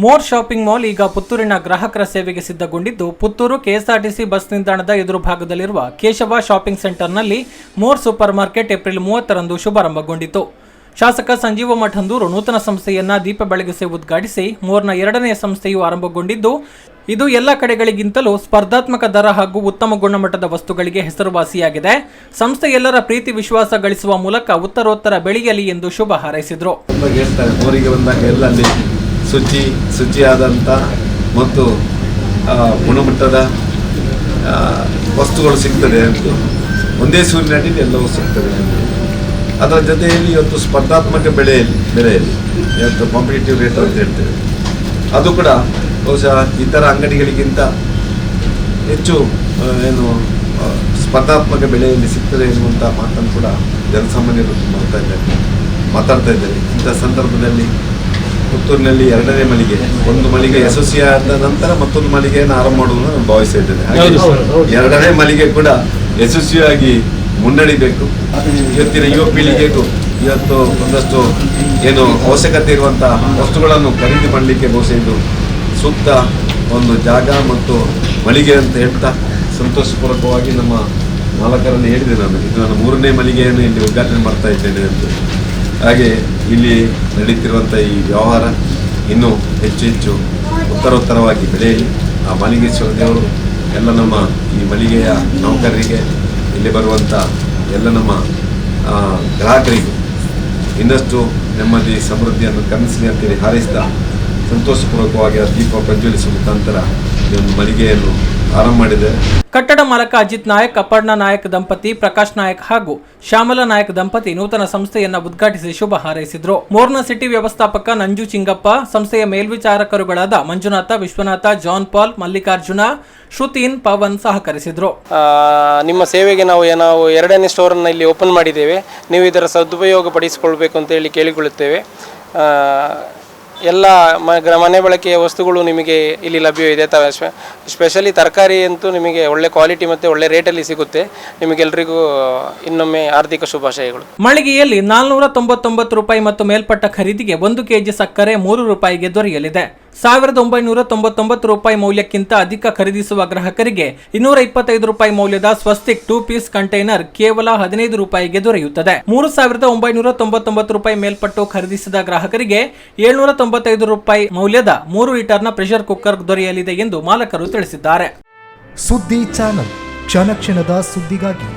More shopping mall ಈಗ ಪುತ್ತೂರಿನ ಗ್ರಾಹಕರ ಸೇವೆಗೆ ಸಿದ್ಧಗೊಂಡಿದ್ದು, ಪುತ್ತೂರು ಕೆಎಸ್ಆರ್ಟಿಸಿ ಬಸ್ ನಿಲ್ದಾಣದ ಎದುರು ಭಾಗದಲ್ಲಿರುವ ಕೇಶವ ಶಾಪಿಂಗ್ ಸೆಂಟರ್ನಲ್ಲಿ ಮೋರ್ ಸೂಪರ್ ಮಾರ್ಕೆಟ್ ಏಪ್ರಿಲ್ 30ರಂದು ಶುಭಾರಂಭಗೊಂಡಿತು. ಶಾಸಕ ಸಂಜೀವ ಮಠಂದೂರು ನೂತನ ಸಂಸ್ಥೆಯನ್ನ ದೀಪ ಬೆಳಗಿಸಿ ಉದ್ಘಾಟಿಸಿ ಮೋರ್ನ 2ನೇ ಸಂಸ್ಥೆಯು ಆರಂಭಗೊಂಡಿದ್ದು, ಇದು ಎಲ್ಲ ಕಡೆಗಳಿಗಿಂತಲೂ ಸ್ಪರ್ಧಾತ್ಮಕ ದರ ಹಾಗೂ ಉತ್ತಮ ಗುಣಮಟ್ಟದ ವಸ್ತುಗಳಿಗೆ ಹೆಸರುವಾಸಿಯಾಗಿದೆ. ಸಂಸ್ಥೆ ಎಲ್ಲರ ಪ್ರೀತಿ ವಿಶ್ವಾಸ ಗಳಿಸುವ ಮೂಲಕ ಉತ್ತರೋತ್ತರ ಬೆಳೆಯಲಿ ಎಂದು ಶುಭ ಹಾರೈಸಿದರು. ಶುಚಿಯಾದಂಥ ಮತ್ತು ಗುಣಮಟ್ಟದ ವಸ್ತುಗಳು ಸಿಗ್ತದೆ ಅಂತ ಒಂದೇ ಸೂರಿನಡಿಯಲ್ಲಿ ಎಲ್ಲವೂ ಸಿಗ್ತದೆ. ಅದರ ಜೊತೆಯಲ್ಲಿ ಇವತ್ತು ಸ್ಪರ್ಧಾತ್ಮಕ ಬೆಲೆಯಲ್ಲಿ ಇವತ್ತು ಕಾಂಪಿಟೇಟಿವ್ ರೇಟ್ ಅಂತ ಹೇಳ್ತೇವೆ, ಅದು ಕೂಡ ಬಹುಶಃ ಇತರ ಅಂಗಡಿಗಳಿಗಿಂತ ಹೆಚ್ಚು ಸ್ಪರ್ಧಾತ್ಮಕ ಬೆಲೆಯಲ್ಲಿ ಸಿಗ್ತದೆ ಎನ್ನುವಂಥ ಮಾತನ್ನು ಕೂಡ ಜನಸಾಮಾನ್ಯರು ಮಾತಾಡ್ತಾ ಇದ್ದಾರೆ. ಇಂಥ ಸಂದರ್ಭದಲ್ಲಿ ಪುತ್ತೂರಿನಲ್ಲಿ 2ನೇ ಮಳಿಗೆ, ಒಂದು ಮಳಿಗೆ ಯಶಸ್ವಿಯಾದ ನಂತರ ಮತ್ತೊಂದು ಮಳಿಗೆಯನ್ನು ಆರಂಭ ಮಾಡುವುದನ್ನು ನಾನು ಭಾವಿಸ್ತಾ ಇದ್ದೇನೆ. ಹಾಗೆ 2ನೇ ಮಳಿಗೆ ಕೂಡ ಯಶಸ್ವಿಯಾಗಿ ಮುನ್ನಡಿಬೇಕು. ಇವತ್ತಿನ ಯುವ ಪೀಳಿಗೆಗೂ ಇವತ್ತು ಒಂದಷ್ಟು ಅವಶ್ಯಕತೆ ಇರುವಂತಹ ವಸ್ತುಗಳನ್ನು ಖರೀದಿ ಮಾಡಲಿಕ್ಕೆ ಬಹುಶಃ ಇದು ಸೂಕ್ತ ಒಂದು ಜಾಗ ಮತ್ತು ಮಳಿಗೆ ಅಂತ ಹೇಳ್ತಾ ಸಂತೋಷಪೂರ್ವಕವಾಗಿ ನಮ್ಮ ಮಾಲಕರಲ್ಲಿ ಹೇಳಿದೆ. ಇದು ನನ್ನ 3ನೇ ಮಳಿಗೆಯನ್ನು ಇಲ್ಲಿ ಉದ್ಘಾಟನೆ ಮಾಡ್ತಾ ಇದ್ದೇನೆ ಅಂತ. ಹಾಗೆ ಇಲ್ಲಿ ನಡೀತಿರುವಂಥ ಈ ವ್ಯವಹಾರ ಇನ್ನೂ ಹೆಚ್ಚು ಉತ್ತರೋತ್ತರವಾಗಿ ಬೆಳೆಯಲಿ. ಆ ಮಾಲಿಂಗೇಶ್ವರ ದೇವರು ಎಲ್ಲ ನಮ್ಮ ಈ ಮಳಿಗೆಯ ನೌಕರರಿಗೆ, ಇಲ್ಲಿ ಬರುವಂಥ ಎಲ್ಲ ನಮ್ಮ ಗ್ರಾಹಕರಿಗೂ ಇನ್ನಷ್ಟು ನೆಮ್ಮದಿ ಸಮೃದ್ಧಿಯನ್ನು ಕನಸಲಿ ಅಂತೇಳಿ ಹಾರೈಸಿದ ಸಂತೋಷಪೂರ್ವಕವಾಗಿ ದೀಪ ಪ್ರಜ್ವಲಿಸುವ ಮುಖಾಂತರ ಈ ಒಂದು ಮಳಿಗೆಯನ್ನು ಆರಂಭ ಮಾಡಿದೆ. ಕಟ್ಟಡ ಮಾಲಕ ಅಜಿತ್ ನಾಯಕ್, ಅಪರ್ಣಾ ನಾಯಕ್ ದಂಪತಿ, ಪ್ರಕಾಶ್ ನಾಯಕ್ ಹಾಗೂ ಶ್ಯಾಮಲಾ ನಾಯಕ್ ದಂಪತಿ ನೂತನ ಸಂಸ್ಥೆಯನ್ನ ಉದ್ಘಾಟಿಸಿ ಶುಭ ಹಾರೈಸಿದ್ರು. ಮೋರ್ನ ಸಿಟಿ ವ್ಯವಸ್ಥಾಪಕ ನಂಜು ಚಿಂಗಪ್ಪ, ಸಂಸ್ಥೆಯ ಮೇಲ್ವಿಚಾರಕರುಗಳಾದ ಮಂಜುನಾಥ, ವಿಶ್ವನಾಥ, ಜಾನ್ ಪಾಲ್, ಮಲ್ಲಿಕಾರ್ಜುನ, ಶ್ರುತೀನ್, ಪವನ್ ಸಹಕರಿಸಿದ್ರು. ನಿಮ್ಮ ಸೇವೆಗೆ ನಾವು 2ನೇ ಸ್ಟೋರನ್ನು ಇಲ್ಲಿ ಓಪನ್ ಮಾಡಿದ್ದೇವೆ. ನೀವು ಇದರ ಸದುಪಯೋಗ ಪಡಿಸಿಕೊಳ್ಬೇಕು ಅಂತ ಹೇಳಿ ಕೇಳಿಕೊಳ್ಳುತ್ತೇವೆ. ಎಲ್ಲ ಮನೆ ಬಳಕೆಯ ವಸ್ತುಗಳು ನಿಮಗೆ ಇಲ್ಲಿ ಲಭ್ಯವಿದೆ. ಸ್ಪೆಷಲಿ ತರಕಾರಿ ಅಂತೂ ನಿಮಗೆ ಒಳ್ಳೆ ಕ್ವಾಲಿಟಿ ಮತ್ತು ಒಳ್ಳೆ ರೇಟಲ್ಲಿ ಸಿಗುತ್ತೆ. ನಿಮಗೆಲ್ಲರಿಗೂ ಇನ್ನೊಮ್ಮೆ ಆರ್ಥಿಕ ಶುಭಾಶಯಗಳು. ಮಳಿಗೆಯಲ್ಲಿ 499 ರೂಪಾಯಿ ಮತ್ತು ಮೇಲ್ಪಟ್ಟ ಖರೀದಿಗೆ 1 ಕೆಜಿ ಸಕ್ಕರೆ 3 ರೂಪಾಯಿಗೆ ದೊರೆಯಲಿದೆ. 1999 ರೂಪಾಯಿ ಮೌಲ್ಯಕ್ಕಿಂತ ಅಧಿಕ ಖರೀದಿಸುವ ಗ್ರಾಹಕರಿಗೆ 225 ರೂಪಾಯಿ ಮೌಲ್ಯದ ಸ್ವಸ್ತಿಕ್ 2 ಪೀಸ್ ಕಂಟೈನರ್ ಕೇವಲ 15 ರೂಪಾಯಿಗೆ ದೊರೆಯುತ್ತದೆ. 3999 ರೂಪಾಯಿ ಮೇಲ್ಪಟ್ಟು ಖರೀದಿಸಿದ ಗ್ರಾಹಕರಿಗೆ 795 ರೂಪಾಯಿ ಮೌಲ್ಯದ 3 ಲೀಟರ್ನ ಪ್ರೆಷರ್ ಕುಕ್ಕರ್ ದೊರೆಯಲಿದೆ ಎಂದು ಮಾಲಕರು ತಿಳಿಸಿದ್ದಾರೆ. ಸುದ್ದಿ ಚಾನಲ್, ಕ್ಷಣ ಕ್ಷಣದ ಸುದ್ದಿಗಾಗಿ.